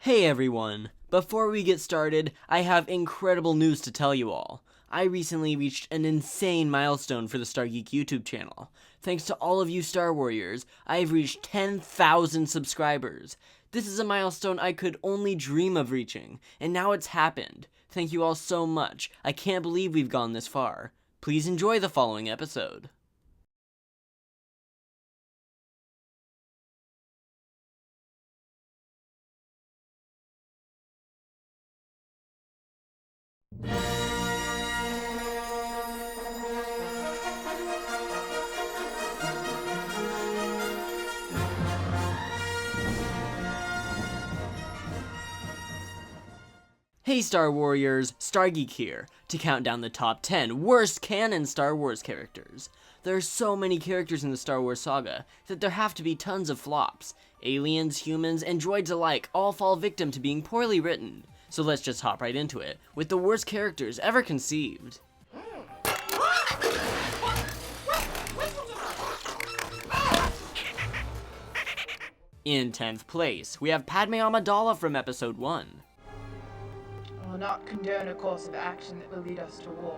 Hey everyone! Before we get started, I have incredible news to tell you all. I recently reached an insane milestone for the Star Geek YouTube channel. Thanks to all of you Star Warriors, I have reached 10,000 subscribers. This is a milestone I could only dream of reaching, and now it's happened. Thank you all so much. I can't believe we've gone this far. Please enjoy the following episode. Hey Star Warriors, Star Geek here, to count down the top 10 worst canon Star Wars characters. There are so many characters in the Star Wars saga that there have to be tons of flops. Aliens, humans, and droids alike all fall victim to being poorly written. So let's just hop right into it, with the worst characters ever conceived. In 10th place, we have Padmé Amidala from Episode 1. I will not condone a course of action that will lead us to war.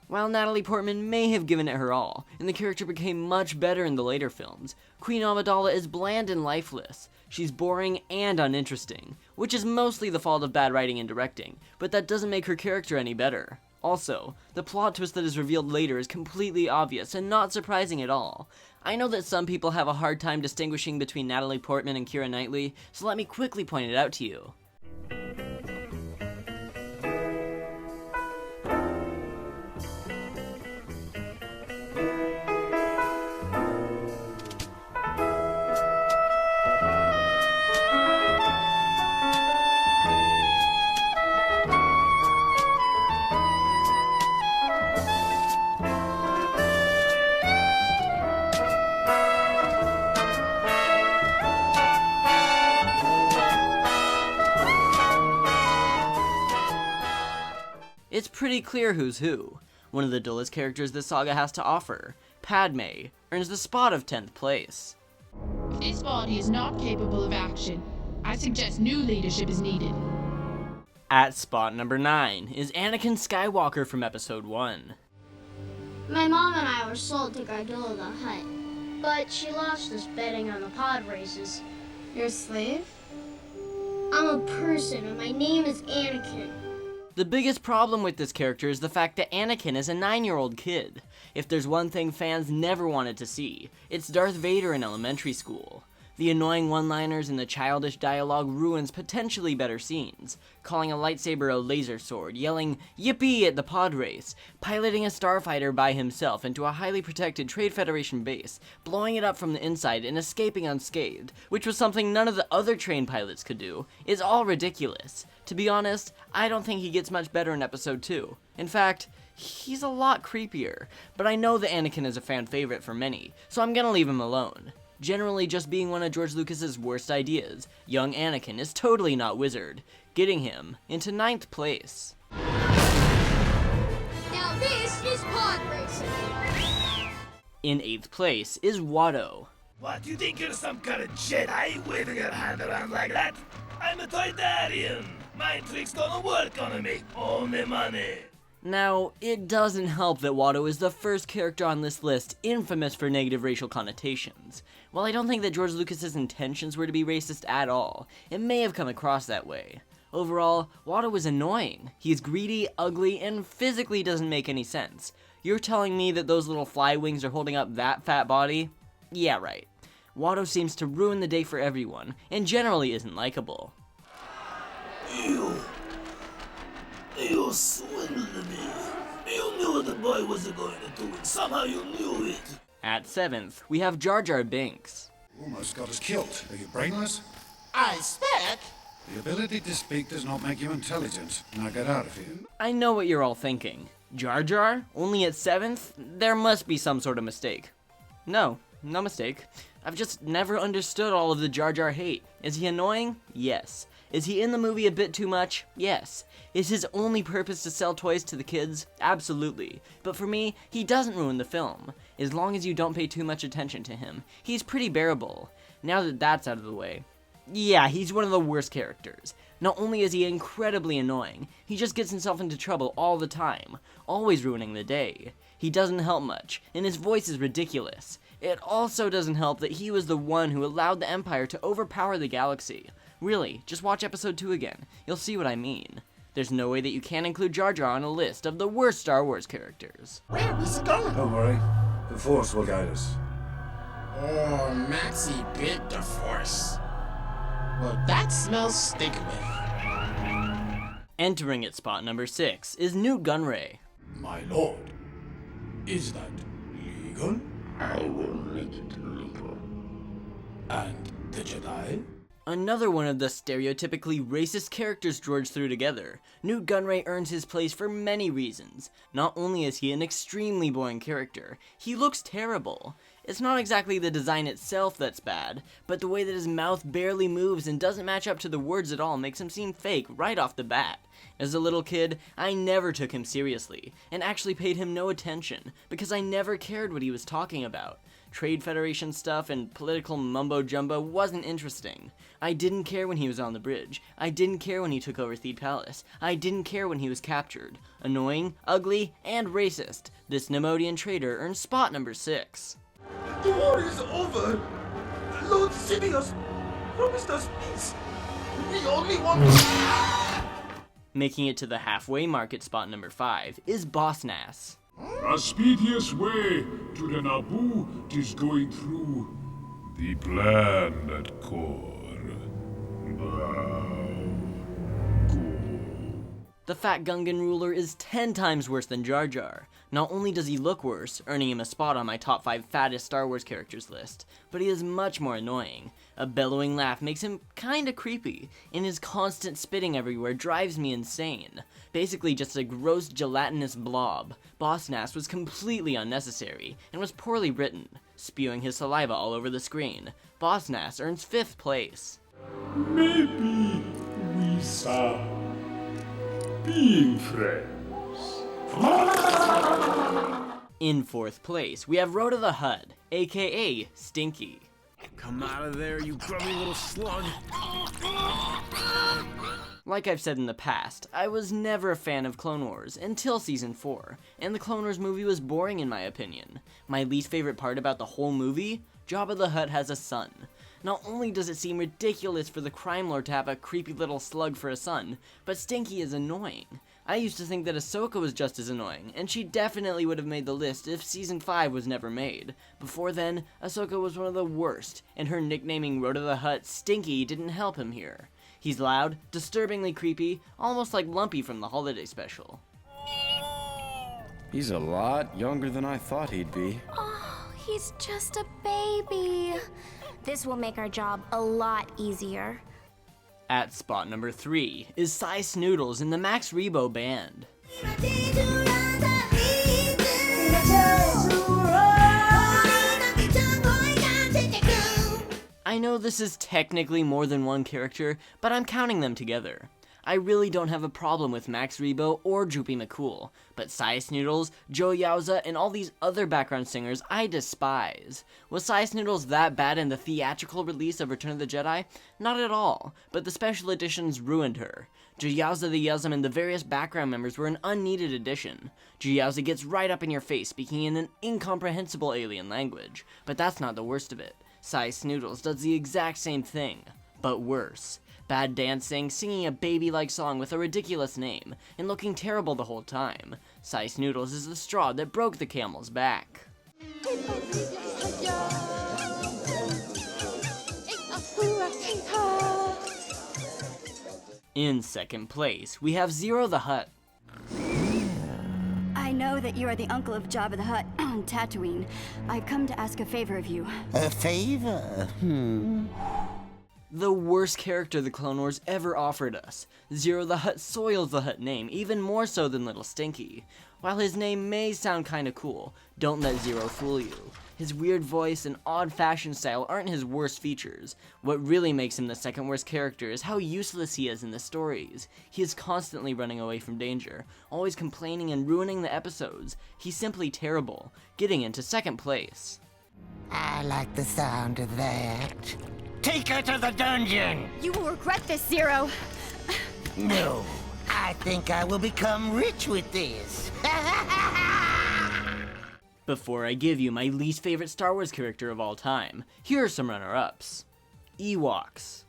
While Natalie Portman may have given it her all, and the character became much better in the later films, Queen Amidala is bland and lifeless. She's boring and uninteresting, which is mostly the fault of bad writing and directing, but that doesn't make her character any better. Also, the plot twist that is revealed later is completely obvious and not surprising at all. I know that some people have a hard time distinguishing between Natalie Portman and Keira Knightley, so let me quickly point it out to you. It's pretty clear who's who. One of the dullest characters this saga has to offer, Padmé, earns the spot of 10th place. This body is not capable of action. I suggest new leadership is needed. At spot number 9 is Anakin Skywalker from Episode 1. My mom and I were sold to Ziro the Hutt, but she lost us betting on the pod races. You're a slave? I'm a person and my name is Anakin. The biggest problem with this character is the fact that Anakin is a 9-year-old kid. If there's one thing fans never wanted to see, it's Darth Vader in elementary school. The annoying one-liners and the childish dialogue ruins potentially better scenes, calling a lightsaber a laser sword, yelling "Yippee" at the pod race, piloting a starfighter by himself into a highly protected Trade Federation base, blowing it up from the inside and escaping unscathed, which was something none of the other trained pilots could do, is all ridiculous. To be honest, I don't think he gets much better in Episode 2. In fact, he's a lot creepier, but I know that Anakin is a fan favorite for many, so I'm gonna leave him alone. Generally just being one of George Lucas's worst ideas, young Anakin is totally not wizard, getting him into 9th place. Now this is pod racing. In 8th place is Watto. What, you think you're some kind of Jedi waving your hand around like that? I'm a Toydarian. My tricks don't work on me, only money. Now, it doesn't help that Watto is the first character on this list infamous for negative racial connotations. While I don't think that George Lucas's intentions were to be racist at all, it may have come across that way. Overall, Watto is annoying. He's greedy, ugly, and physically doesn't make any sense. You're telling me that those little fly wings are holding up that fat body? Yeah, right. Watto seems to ruin the day for everyone, and generally isn't likable. You swindled me. You knew what the boy was going to do, and somehow you knew it. At 7th, we have Jar Binks. Almost got us killed. Are you brainless? I speak. The ability to speak does not make you intelligent. Now get out of here. I know what you're all thinking. Jar Jar? Only at 7th? There must be some sort of mistake. No mistake. I've just never understood all of the Jar Jar hate. Is he annoying? Yes. Is he in the movie a bit too much? Yes. Is his only purpose to sell toys to the kids? Absolutely. But for me, he doesn't ruin the film. As long as you don't pay too much attention to him, he's pretty bearable. Now that that's out of the way, Yeah, he's one of the worst characters. Not only is he incredibly annoying, he just gets himself into trouble all the time, always ruining the day. He doesn't help much, and his voice is ridiculous. It also doesn't help that he was the one who allowed the Empire to overpower the galaxy. Really, just watch episode 2 again. You'll see what I mean. There's no way that you can't include Jar Jar on a list of the worst Star Wars characters. Where is it going? Don't worry. The Force will guide us. Oh, Maxie bit the Force. Well, that smells stinkable. Entering at spot number 6 is Nute Gunray. My lord, is that legal? I will make it legal. And the Jedi? Another one of the stereotypically racist characters George threw together. Nute Gunray earns his place for many reasons. Not only is he an extremely boring character, he looks terrible. It's not exactly the design itself that's bad, but the way that his mouth barely moves and doesn't match up to the words at all makes him seem fake right off the bat. As a little kid, I never took him seriously, and actually paid him no attention, because I never cared what he was talking about. Trade Federation stuff and political mumbo-jumbo wasn't interesting. I didn't care when he was on the bridge. I didn't care when he took over Theed Palace. I didn't care when he was captured. Annoying, ugly, and racist. This Neimoidian traitor earns spot number 6. The war is over. Lord Sidious promised us peace. We only want Making it to the halfway mark at spot number 5 is Boss Nass. A speediest way to the Naboo 'tis going through the planet core. The fat Gungan ruler is 10 times worse than Jar Jar. Not only does he look worse, earning him a spot on my top 5 fattest Star Wars characters list, but he is much more annoying. A bellowing laugh makes him kinda creepy, and his constant spitting everywhere drives me insane. Basically just a gross gelatinous blob. Boss Nass was completely unnecessary, and was poorly written, spewing his saliva all over the screen. Boss Nass earns 5th place. Maybe we stop being friends. In 4th place, we have Rotta the Hutt, aka Stinky. Come out of there, you grubby little slug. Like I've said in the past, I was never a fan of Clone Wars until Season 4, and the Clone Wars movie was boring in my opinion. My least favorite part about the whole movie? Jabba the Hutt has a son. Not only does it seem ridiculous for the crime lord to have a creepy little slug for a son, but Stinky is annoying. I used to think that Ahsoka was just as annoying, and she definitely would have made the list if Season 5 was never made. Before then, Ahsoka was one of the worst, and her nicknaming Rotta the Hutt Stinky didn't help him here. He's loud, disturbingly creepy, almost like Lumpy from the holiday special. He's a lot younger than I thought he'd be. Oh, he's just a baby. This will make our job a lot easier. At spot number 3 is Sice Noodles in the Max Rebo Band. I know this is technically more than one character, but I'm counting them together. I really don't have a problem with Max Rebo or Droopy McCool, but Sice Noodles, Joe Yowza, and all these other background singers I despise. Was Sice Noodles that bad in the theatrical release of Return of the Jedi? Not at all, but the special editions ruined her. Joe Yowza the Yuzum and the various background members were an unneeded addition. Joe Yowza gets right up in your face speaking in an incomprehensible alien language, but that's not the worst of it. Sice Noodles does the exact same thing, but worse. Bad dancing, singing a baby-like song with a ridiculous name, and looking terrible the whole time. Sice Noodles is the straw that broke the camel's back. In 2nd place, we have Ziro the Hutt. I know that you are the uncle of Jabba the Hutt on Tatooine. I've come to ask a favor of you. A favor? The worst character the Clone Wars ever offered us. Ziro the Hutt soils the Hutt name, even more so than Little Stinky. While his name may sound kinda cool, don't let Ziro fool you. His weird voice and odd fashion style aren't his worst features. What really makes him the 2nd worst character is how useless he is in the stories. He is constantly running away from danger, always complaining and ruining the episodes. He's simply terrible, getting into 2nd place. I like the sound of that. Take her to the dungeon! You will regret this, Ziro. No, I think I will become rich with this. Before I give you my least favorite Star Wars character of all time, here are some runner-ups. Ewoks.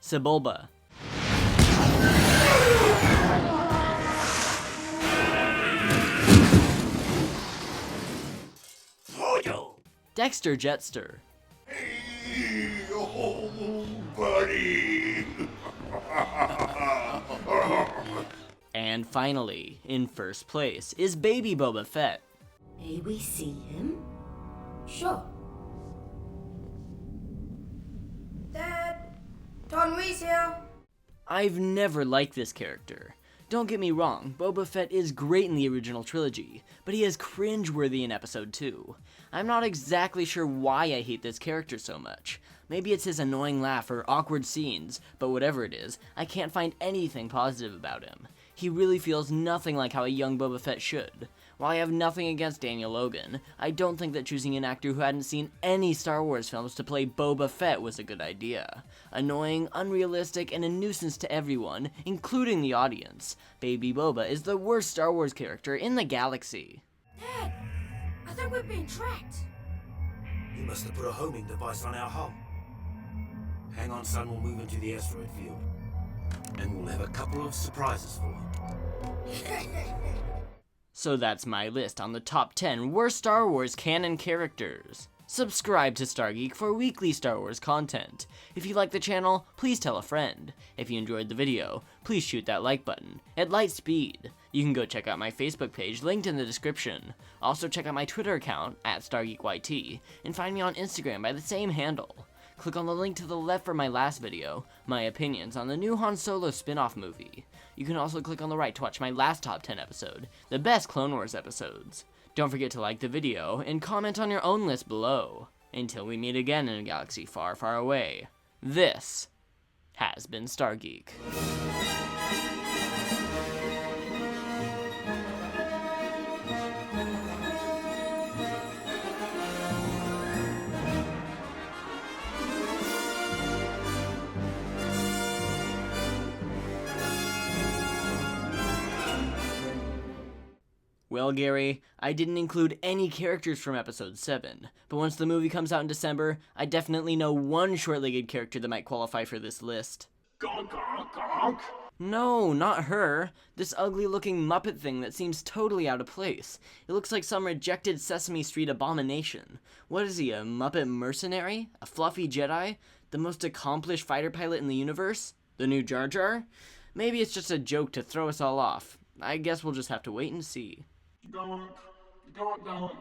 Sebulba. Dexter Jettster. Hey, oh, buddy. And finally, in first place, is baby Boba Fett. May we see him? Sure. Dad, Tonri's here. I've never liked this character. Don't get me wrong, Boba Fett is great in the original trilogy, but he is cringeworthy in episode 2. I'm not exactly sure why I hate this character so much. Maybe it's his annoying laugh or awkward scenes, but whatever it is, I can't find anything positive about him. He really feels nothing like how a young Boba Fett should. While I have nothing against Daniel Logan, I don't think that choosing an actor who hadn't seen any Star Wars films to play Boba Fett was a good idea. Annoying, unrealistic, and a nuisance to everyone, including the audience, Baby Boba is the worst Star Wars character in the galaxy. Dad, I think we're being tracked. You must have put a homing device on our hull. Hang on, son, we'll move into the asteroid field. And we'll have a couple of surprises for you. So that's my list on the top 10 worst Star Wars canon characters. Subscribe to Star Geek for weekly Star Wars content. If you like the channel, please tell a friend. If you enjoyed the video, please shoot that like button at light speed. You can go check out my Facebook page linked in the description. Also check out my Twitter account at StarGeekYT and find me on Instagram by the same handle. Click on the link to the left for my last video, my opinions on the new Han Solo spin-off movie. You can also click on the right to watch my last top 10 episode, the best Clone Wars episodes. Don't forget to like the video and comment on your own list below. Until we meet again in a galaxy far, far away, this has been Star Geek. Well, Gary, I didn't include any characters from episode 7, but once the movie comes out in December, I definitely know one short-legged character that might qualify for this list. Gonk, gonk, gonk. No, not her. This ugly-looking Muppet thing that seems totally out of place. It looks like some rejected Sesame Street abomination. What is he, a Muppet mercenary? A fluffy Jedi? The most accomplished fighter pilot in the universe? The new Jar Jar? Maybe it's just a joke to throw us all off. I guess we'll just have to wait and see. Gonk, gonk, gonk.